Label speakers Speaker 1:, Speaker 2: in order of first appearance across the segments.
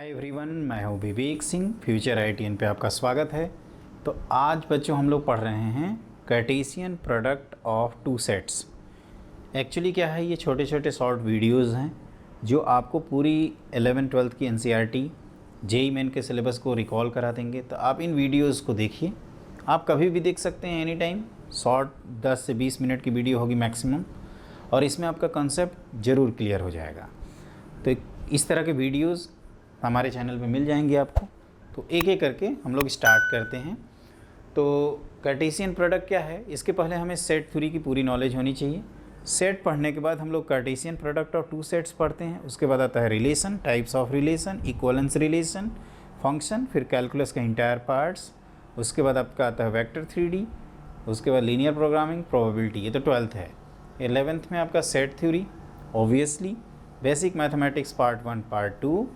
Speaker 1: Hi everyone, मैं हूं Vivek Singh. Future ITN पे आपका स्वागत है। तो आज बच्चों हम लोग पढ़ रहे हैं Cartesian product of two sets. Actually क्या है, ये छोटे छोटे शॉर्ट वीडियोस हैं जो आपको पूरी 11th-12th की NCERT JEE मेन के सिलेबस को रिकॉल करा देंगे। तो आप इन वीडियोज़ को देखिए, आप कभी भी देख सकते हैं, एनी टाइम। शॉर्ट 10 से 20 मिनट की वीडियो होगी मैक्सिमम, और इसमें आपका कंसेप्ट ज़रूर क्लियर हो जाएगा। तो इस तरह के वीडियोज़ हमारे चैनल पे मिल जाएंगे आपको। तो एक एक करके हम लोग स्टार्ट करते हैं। तो कार्टेशियन प्रोडक्ट क्या है, इसके पहले हमें सेट थ्योरी की पूरी नॉलेज होनी चाहिए। सेट पढ़ने के बाद हम लोग Cartesian product of two sets पढ़ते हैं। उसके बाद आता है relation, types of relation, equivalence relation, function, फिर कैलकुलस का इंटायर पार्ट्स। उसके बाद आपका आता है वेक्टर 3D, उसके बाद लीनियर प्रोग्रामिंग, प्रोबेबिलिटी। ये तो 12th है। 11th में आपका set theory, obviously, basic mathematics part 1 part 2।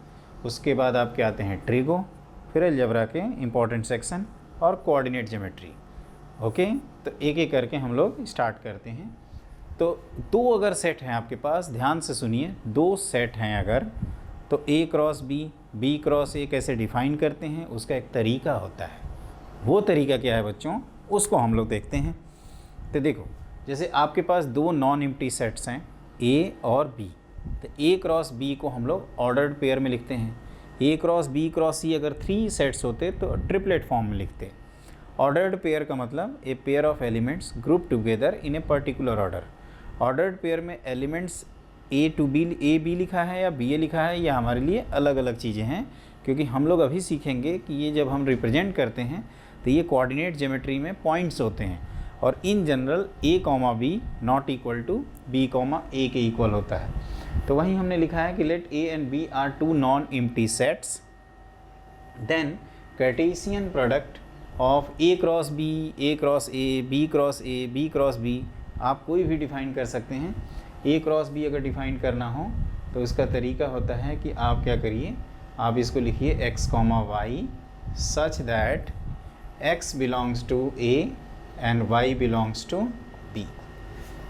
Speaker 1: उसके बाद आपके आते हैं ट्रिगो, फिर अलजेब्रा के इंपॉर्टेंट सेक्शन और कोऑर्डिनेट ज्योमेट्री। ओके, तो एक एक करके हम लोग स्टार्ट करते हैं। तो दो अगर सेट हैं आपके पास, ध्यान से सुनिए, दो सेट हैं अगर, तो A cross B, B cross A कैसे डिफाइन करते हैं, उसका एक तरीका होता है। वो तरीका क्या है बच्चों, उसको हम लोग देखते हैं। तो देखो, जैसे आपके पास दो नॉन एम्प्टी सेट्स हैं A और B, तो A क्रॉस B को हम लोग ऑर्डर्ड पेयर में लिखते हैं। A cross B cross C अगर 3 सेट्स होते तो ट्रिपलेट फॉर्म में लिखते। ऑर्डर्ड पेयर का मतलब a pair of elements group together in a particular order. Ordered pair में एलिमेंट्स A B लिखा है या BA लिखा है, या हमारे लिए अलग अलग चीज़ें हैं, क्योंकि हम लोग अभी सीखेंगे कि ये जब हम रिप्रेजेंट करते हैं तो ये कोऑर्डिनेट ज्योमेट्री में पॉइंट्स होते हैं, और in general A, B not equal to B, A के इक्वल होता है। तो वहीं हमने लिखा है कि let A and B are two non empty sets, then Cartesian product of A cross B, A cross A, B cross A, B cross B, आप कोई भी डिफाइन कर सकते हैं। A क्रॉस B अगर डिफाइन करना हो तो इसका तरीका होता है कि आप क्या करिए, आप इसको लिखिए x, y such that x belongs to A and y belongs to B।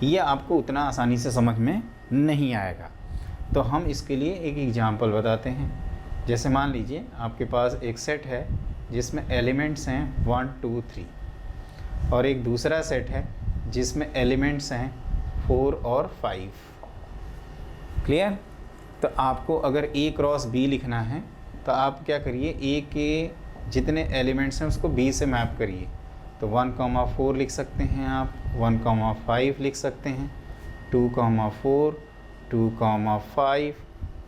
Speaker 1: ये आपको उतना आसानी से समझ में नहीं आएगा, तो हम इसके लिए एक एग्जांपल बताते हैं। जैसे मान लीजिए आपके पास एक सेट है जिसमें एलिमेंट्स हैं 1 2 3, और एक दूसरा सेट है जिसमें एलिमेंट्स हैं 4 और 5। क्लियर? तो आपको अगर A क्रॉस B लिखना है तो आप क्या करिए, A के जितने एलिमेंट्स हैं उसको B से मैप करिए। तो 1, 4 लिख सकते हैं आप, 1, 5 लिख सकते हैं, 2, 4, 2, 5,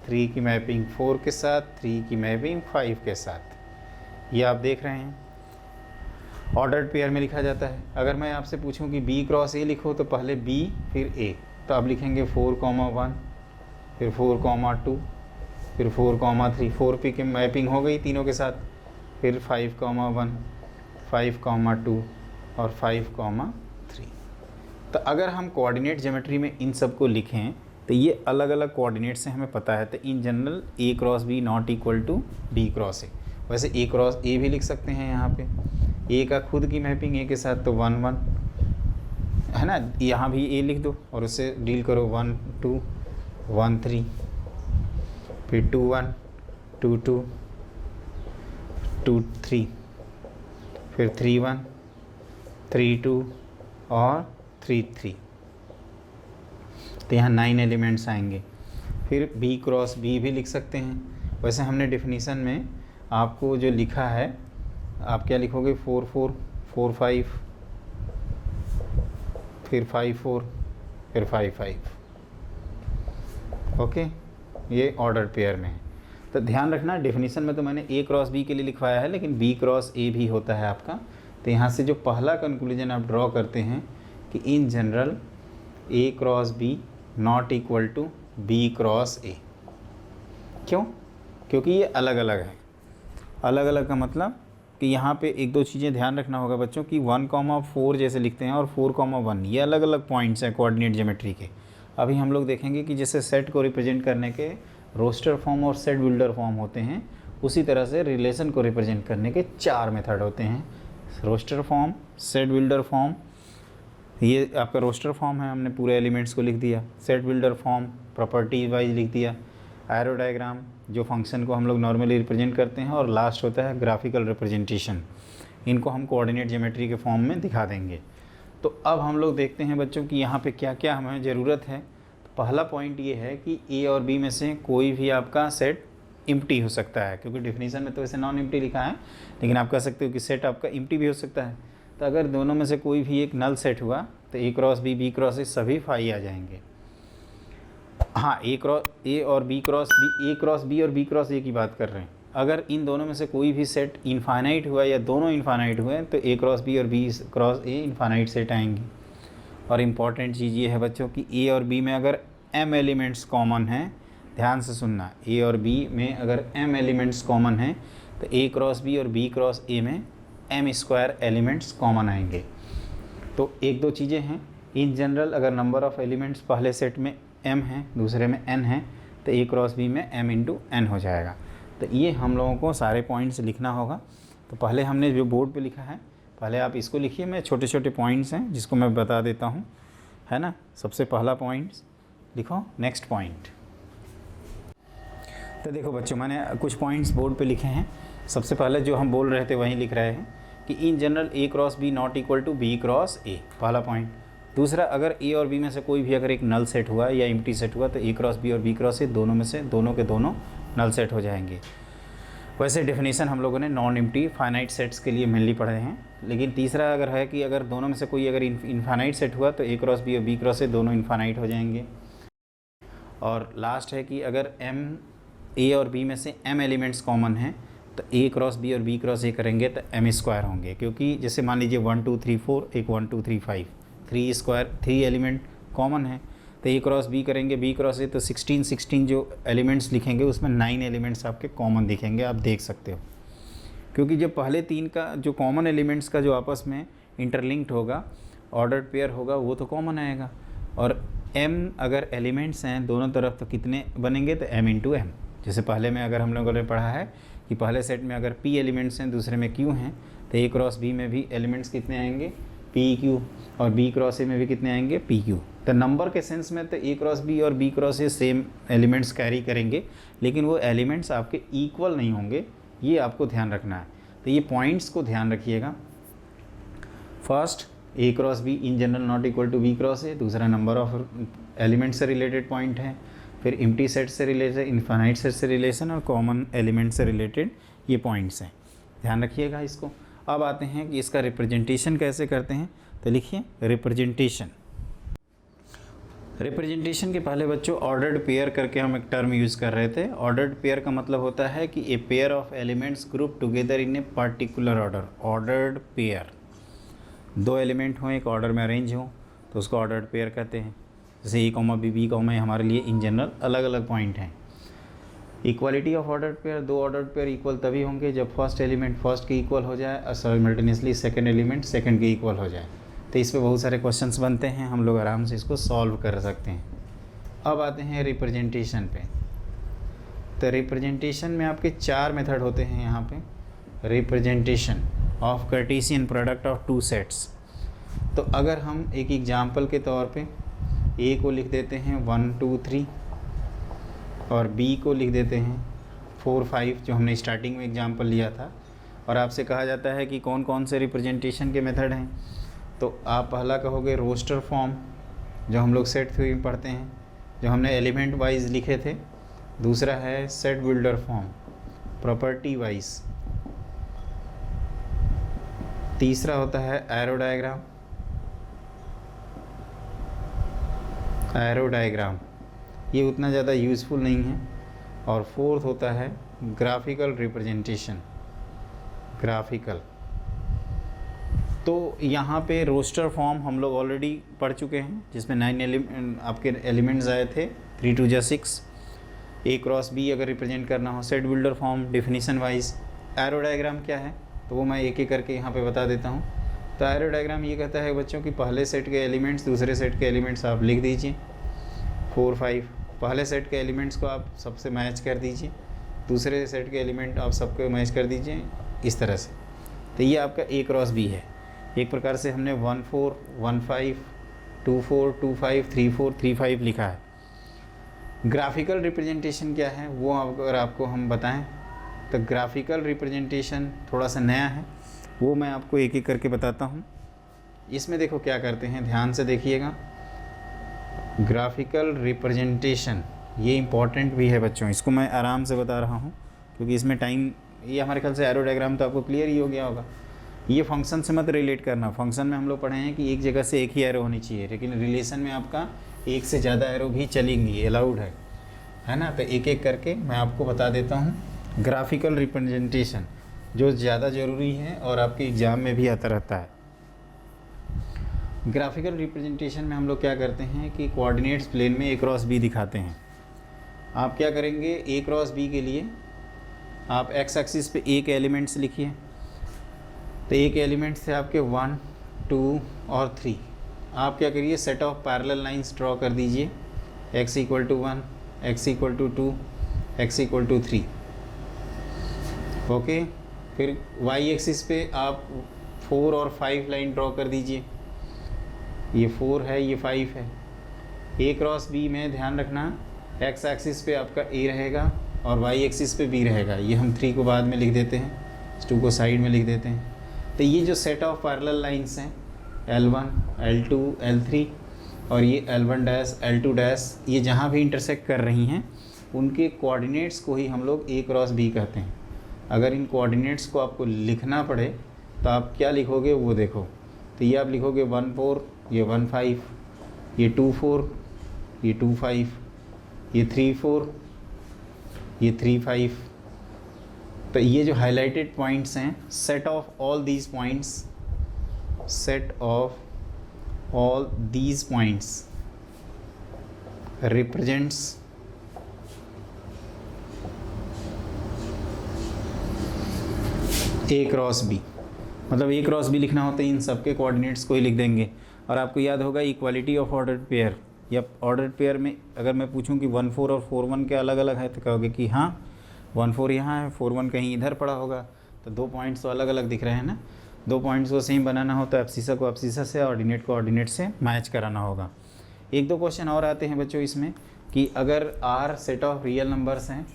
Speaker 1: 3 की मैपिंग 4 के साथ, 3 की मैपिंग 5 के साथ। ये आप देख रहे हैं ऑर्डर्ड पेयर में लिखा जाता है। अगर मैं आपसे पूछूं कि B क्रॉस A लिखो तो पहले B फिर A, तो आप लिखेंगे 4, 1, फिर 4, 2, फिर 4, 3, 4 की मैपिंग हो गई तीनों के साथ, फिर 5, 1, 5, 2 और 5, 3। तो अगर हम कोऑर्डिनेट ज्योमेट्री में इन सब को लिखें तो ये अलग अलग कोऑर्डिनेट से हमें पता है। तो in general A cross B not equal to B cross A। वैसे A क्रॉस A भी लिख सकते हैं यहाँ पे, A का खुद की मैपिंग A के साथ तो 1, 1 है ना, यहाँ भी A लिख दो और उससे डील करो, 1, 2, 1, 3, फिर 2, 1, 2, 2, 2, 3, फिर 3, 1, 3, 2 और 3, 3। तो यहाँ 9 एलिमेंट्स आएंगे। फिर B क्रॉस B भी लिख सकते हैं। वैसे हमने डिफिनीसन में आपको जो लिखा है, आप क्या लिखोगे, 4, 4, 4, 5, फिर 5, 4, फिर 5, 5। ओके, ये ऑर्डर पेयर में है। तो ध्यान रखना, डिफिनीसन में तो मैंने A क्रॉस B के लिए लिखवाया है, लेकिन B क्रॉस A भी होता है आपका। तो यहाँ से जो पहला कंक्लूजन आप ड्रॉ करते हैं कि in general A cross B not equal to B cross A। क्यों? क्योंकि ये अलग अलग है। अलग अलग का मतलब कि यहाँ पे एक दो चीज़ें ध्यान रखना होगा बच्चों की, 1, 4 जैसे लिखते हैं और 4, 1 ये अलग अलग पॉइंट्स हैं कोऑर्डिनेट ज्योमेट्री के। अभी हम लोग देखेंगे कि जैसे सेट को रिप्रेजेंट करने के रोस्टर फॉर्म और सेट बिल्डर फॉर्म होते हैं, उसी तरह से रिलेशन को रिप्रेजेंट करने के 4 मेथड होते हैं। Roster form, set builder form, ये आपका रोस्टर फॉर्म है, हमने पूरे एलिमेंट्स को लिख दिया। Set builder form property wise लिख दिया। एरो डायग्राम जो फंक्शन को हम लोग नॉर्मली रिप्रेजेंट करते हैं, और लास्ट होता है ग्राफिकल रिप्रेजेंटेशन। इनको हम कोऑर्डिनेट ज्योमेट्री के फॉर्म में दिखा देंगे। तो अब हम लोग देखते हैं बच्चों कि यहाँ पे क्या क्या हमें ज़रूरत है। तो पहला पॉइंट ये है कि ए और बी में से कोई भी आपका सेट एम्प्टी हो सकता है, क्योंकि डेफिनेशन में तो वैसे नॉन एम्प्टी लिखा है, लेकिन आप कह सकते हो कि सेट आपका एम्प्टी भी हो सकता है। तो अगर दोनों में से कोई भी एक नल सेट हुआ तो ए क्रॉस बी क्रॉस ए सभी फाई आ जाएंगे। हाँ, ए और बी क्रॉस बी, ए क्रॉस बी और बी क्रॉस ए की बात कर रहे हैं। अगर इन दोनों में से कोई भी सेट इनफाइनाइट हुआ या दोनों इनफाइनाइट हुए तो ए क्रॉस बी और B cross A infinite set आएंगे। और इम्पॉर्टेंट चीज़ ये है बच्चों कि ए और बी में अगर m एलिमेंट्स कॉमन हैं, ध्यान से सुनना, ए और बी में अगर m एलिमेंट्स कॉमन हैं तो ए क्रॉस बी और बी क्रॉस ए में m स्क्वायर एलिमेंट्स कॉमन आएंगे। तो एक दो चीज़ें हैं, इन जनरल अगर नंबर ऑफ़ एलिमेंट्स पहले सेट में m हैं दूसरे में n है तो ए क्रॉस बी में m इंटू n हो जाएगा। तो ये हम लोगों को सारे पॉइंट्स लिखना होगा। तो पहले हमने जो बोर्ड पे लिखा है पहले आप इसको लिखिए, मैं छोटे छोटे पॉइंट्स हैं जिसको मैं बता देता हूँ, है ना। सबसे पहला पॉइंट्स लिखो, नेक्स्ट पॉइंट। तो देखो बच्चों, मैंने कुछ पॉइंट्स बोर्ड पे लिखे हैं। सबसे पहले जो हम बोल रहे थे वहीं लिख रहे हैं कि in general A cross B not equal to B cross A, पहला पॉइंट। दूसरा, अगर ए और बी में से कोई भी अगर एक नल सेट हुआ या एम्प्टी सेट हुआ तो ए क्रॉस बी और बी क्रॉस ए दोनों में से दोनों के दोनों नल सेट हो जाएंगे। वैसे डेफिनेशन हम लोगों ने नॉन एम्प्टी फाइनाइट सेट्स के लिए मेनली पढ़े हैं। लेकिन तीसरा अगर है कि अगर दोनों में से कोई अगर इनफाइनाइट सेट हुआ तो ए क्रॉस बी और बी क्रॉस ए दोनों इनफाइनाइट हो जाएंगे। और लास्ट है कि अगर ए और बी में से m एलिमेंट्स कॉमन हैं तो ए क्रॉस बी और बी क्रॉस ए करेंगे तो m स्क्वायर होंगे, क्योंकि जैसे मान लीजिए 1 2 3 4, एक 1 2 3 5, 3 स्क्वायर 3 एलिमेंट कॉमन है तो ए क्रॉस बी करेंगे बी क्रॉस ए तो 16 जो एलिमेंट्स लिखेंगे उसमें 9 एलिमेंट्स आपके कॉमन दिखेंगे, आप देख सकते हो। क्योंकि जब पहले 3 का जो कॉमन एलिमेंट्स का जो आपस में इंटरलिंक्ड होगा, ऑर्डर्ड पेयर होगा, वो तो कॉमन आएगा। और m अगर एलिमेंट्स हैं दोनों तरफ तो कितने बनेंगे तो m इंटू एम। जैसे पहले में अगर हम लोगों ने पढ़ा है कि पहले सेट में अगर p एलिमेंट्स हैं दूसरे में q हैं तो a क्रॉस b में भी एलिमेंट्स कितने आएंगे p q, और b क्रॉस a में भी कितने आएंगे p q। तो नंबर के सेंस में तो a क्रॉस b और b cross a same elements carry करेंगे, लेकिन वो एलिमेंट्स आपके इक्वल नहीं होंगे, ये आपको ध्यान रखना है। तो ये पॉइंट्स को ध्यान रखिएगा। First, A cross B in general not equal to B cross A, दूसरा नंबर ऑफ एलिमेंट से रिलेटेड पॉइंट है, फिर एम्प्टी सेट से रिलेटेड, इनफाइनाइट सेट से रिलेशन और कॉमन एलिमेंट से रिलेटेड ये पॉइंट्स हैं, ध्यान रखिएगा इसको। अब आते हैं कि इसका रिप्रेजेंटेशन कैसे करते हैं। तो लिखिए रिप्रेजेंटेशन। रिप्रेजेंटेशन के पहले बच्चों ऑर्डर्ड पेयर करके हम एक टर्म यूज़ कर रहे थे। ऑर्डर्ड पेयर का मतलब होता है कि a pair of elements group together in a particular order. Ordered pair, दो एलिमेंट हों एक ऑर्डर में अरेंज हों तो उसको ऑर्डर्ड पेयर कहते हैं। जैसे ए कॉमा बी कॉमा हमारे लिए इन जनरल अलग अलग पॉइंट हैं। इक्वालिटी ऑफ ऑर्डर्ड पेयर, दो ऑर्डर्ड पेयर इक्वल तभी होंगे जब फर्स्ट एलिमेंट फर्स्ट के इक्वल हो जाए और साइमल्टेनियसली सेकंड एलिमेंट सेकंड के इक्वल हो जाए। तो इस पे बहुत सारे क्वेश्चंस बनते हैं, हम लोग आराम से इसको सॉल्व कर सकते हैं। अब आते हैं रिप्रेजेंटेशन पे। तो रिप्रेजेंटेशन में आपके 4 मेथड होते हैं यहाँ पे। Representation of Cartesian product of two sets. तो अगर हम एक एग्जाम्पल के तौर पे ए को लिख देते हैं 1 2 3 और बी को लिख देते हैं 4 5, जो हमने स्टार्टिंग में एग्जाम्पल लिया था, और आपसे कहा जाता है कि कौन कौन से रिप्रेजेंटेशन के मेथड हैं, तो आप पहला कहोगे रोस्टर फॉर्म, जो हम लोग सेट थ्योरी में पढ़ते हैं, जो हमने एलिमेंट वाइज लिखे थे। दूसरा है set builder form, property wise. तीसरा होता है एरो डायग्राम, एरो डायग्राम ये उतना ज़्यादा यूज़फुल नहीं है। और फोर्थ होता है ग्राफिकल रिप्रेजेंटेशन, ग्राफिकल। तो यहाँ पे रोस्टर फॉर्म हम लोग ऑलरेडी पढ़ चुके हैं, जिसमें 9 आपके एलिमेंट्स आए थे, 3 2 6। ए क्रॉस बी अगर रिप्रेजेंट करना हो, set builder form definition wise. Arrow diagram क्या है तो वो मैं एक एक करके यहाँ पे बता देता हूँ। तो एरो डायग्राम ये कहता है बच्चों कि पहले सेट के एलिमेंट्स दूसरे सेट के एलिमेंट्स आप लिख दीजिए 4 5। पहले सेट के एलिमेंट्स को आप सबसे मैच कर दीजिए, दूसरे सेट के एलिमेंट आप सबको मैच कर दीजिए, इस तरह से। तो ये आपका ए क्रॉस बी है। एक प्रकार से हमने 1 4 1 5 2 4 2 5 3 4 3 5 लिखा है। ग्राफिकल रिप्रेजेंटेशन क्या है वो अगर आपको हम बताएं तो ग्राफिकल रिप्रेजेंटेशन थोड़ा सा नया है, वो मैं आपको एक एक करके बताता हूँ। इसमें देखो क्या करते हैं, ध्यान से देखिएगा। ग्राफिकल रिप्रेजेंटेशन ये इम्पॉर्टेंट भी है बच्चों, इसको मैं आराम से बता रहा हूँ क्योंकि इसमें टाइम, ये हमारे ख्याल से एरो डायग्राम तो आपको क्लियर ही हो गया होगा। ये फंक्शन से मत रिलेट करना, फंक्शन में हम लोग पढ़े हैं कि एक जगह से एक ही एरो होनी चाहिए, लेकिन रिलेशन में आपका एक से ज़्यादा एरो भी चलेंगी, अलाउड है ना। तो एक एक करके मैं आपको बता देता हूँ। ग्राफिकल रिप्रेजेंटेशन जो ज़्यादा ज़रूरी है और आपके एग्ज़ाम में भी आता रहता है। ग्राफिकल रिप्रेजेंटेशन में हम लोग क्या करते हैं कि कोऑर्डिनेट्स प्लेन में ए क्रॉस बी दिखाते हैं। आप क्या करेंगे, ए क्रॉस बी के लिए आप एक्स एक्सिस पे एक एलिमेंट्स लिखिए। तो एक एलिमेंट से आपके 1, 2 और 3। आप क्या करिए, set of parallel lines draw कर दीजिए। x = 1, x = 2, x = 3। ओके, फिर y एक्सिस पे आप 4 और 5 लाइन ड्रॉ कर दीजिए। ये 4 है, ये 5 है। ए क्रॉस बी में ध्यान रखना, x एक्सिस पे आपका a रहेगा और y एक्सिस पे b रहेगा। ये हम 3 को बाद में लिख देते हैं, 2 को साइड में लिख देते हैं। तो ये जो सेट ऑफ पैरेलल लाइंस हैं L1, L2, L3 और ये L1 डैश, L2 डैश, ये जहाँ भी इंटरसेक्ट कर रही हैं उनके कोऑर्डिनेट्स को ही हम लोग ए क्रॉस बी कहते हैं। अगर इन कोऑर्डिनेट्स को आपको लिखना पड़े तो आप क्या लिखोगे वो देखो। तो ये आप लिखोगे 1, 4, ये 1, 5, ये 2, 4, ये 2, 5, ये 3, 4, ये 3, 5। तो ये जो हाईलाइटेड पॉइंट्स हैं, set of all these points, set of all these points represents A cross B. मतलब ए क्रॉस बी लिखना होता है इन सब के कोऑर्डिनेट्स को ही लिख देंगे। और आपको याद होगा इक्वालिटी ऑफ ऑर्डर्ड पेयर, या ऑर्डर्ड पेयर में अगर मैं पूछूं कि 1, 4 और 4, 1 के अलग अलग है तो कहोगे कि हाँ 1, 4 यहाँ है, 4, 1 कहीं इधर पड़ा होगा। तो 2 पॉइंट्स तो अलग अलग दिख रहे हैं ना। 2 पॉइंट्स को सेम बनाना हो तो एब्सिसा को एब्सिसा से, ऑर्डिनेट को ऑर्डिनेट से मैच कराना होगा। 1-2 क्वेश्चन और आते हैं बच्चों इसमें कि अगर R set of real numbers हैं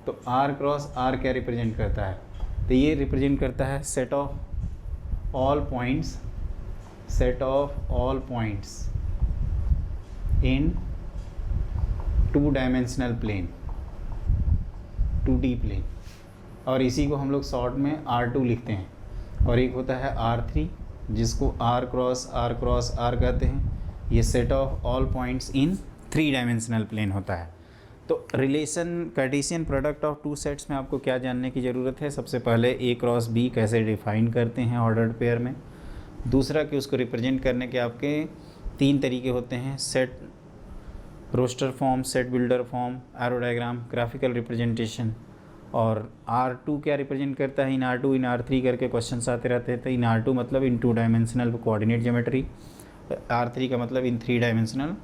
Speaker 1: तो R क्रॉस R क्या रिप्रेजेंट करता है। तो ये रिप्रेजेंट करता है set of all points, set of all points in 2 dimensional plane, 2D plane. और इसी को हम लोग शॉर्ट में R2 लिखते हैं। और एक होता है R3 जिसको R क्रॉस R कहते हैं। ये set of all points in 3 dimensional plane होता है। तो relation Cartesian product of 2 sets में आपको क्या जानने की ज़रूरत है। सबसे पहले ए क्रॉस बी कैसे डिफाइन करते हैं ऑर्डर्ड पेयर में। दूसरा कि उसको रिप्रेजेंट करने के आपके 3 तरीके होते हैं, set roster form, set builder form, arrow diagram, graphical representation. और R2 क्या रिप्रेजेंट करता है, इन R2 इन R3 करके क्वेश्चंस आते रहते हैं। तो इन R2 मतलब इन 2 डायमेंशनल कोऑर्डिनेट ज्योमेट्री, R3 का मतलब इन 3 डायमेंशनल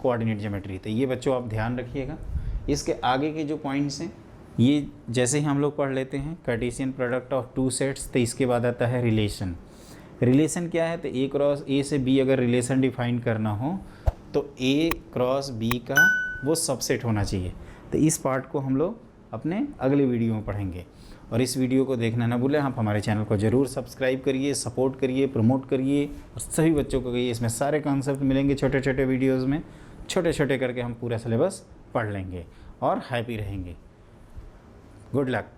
Speaker 1: कोऑर्डिनेट ज्योमेट्री। तो ये बच्चों आप ध्यान रखिएगा। इसके आगे के जो पॉइंट्स हैं ये जैसे ही हम लोग पढ़ लेते हैं कार्टेशियन प्रोडक्ट ऑफ 2 सेट्स, तो इसके बाद आता है रिलेशन। रिलेशन क्या है, तो ए क्रॉस ए से बी अगर रिलेशन डिफाइन करना हो तो ए क्रॉस बी का वो सबसेट होना चाहिए। तो इस पार्ट को हम लोग अपने अगले वीडियो में पढ़ेंगे। और इस वीडियो को देखना ना भूलें। आप हमारे चैनल को ज़रूर सब्सक्राइब करिए, सपोर्ट करिए, प्रमोट करिए और सभी बच्चों को कहिए। इसमें सारे कॉन्सेप्ट मिलेंगे छोटे छोटे वीडियोज़ में, छोटे छोटे करके हम पूरा सिलेबस पढ़ लेंगे और हैप्पी रहेंगे। Good luck.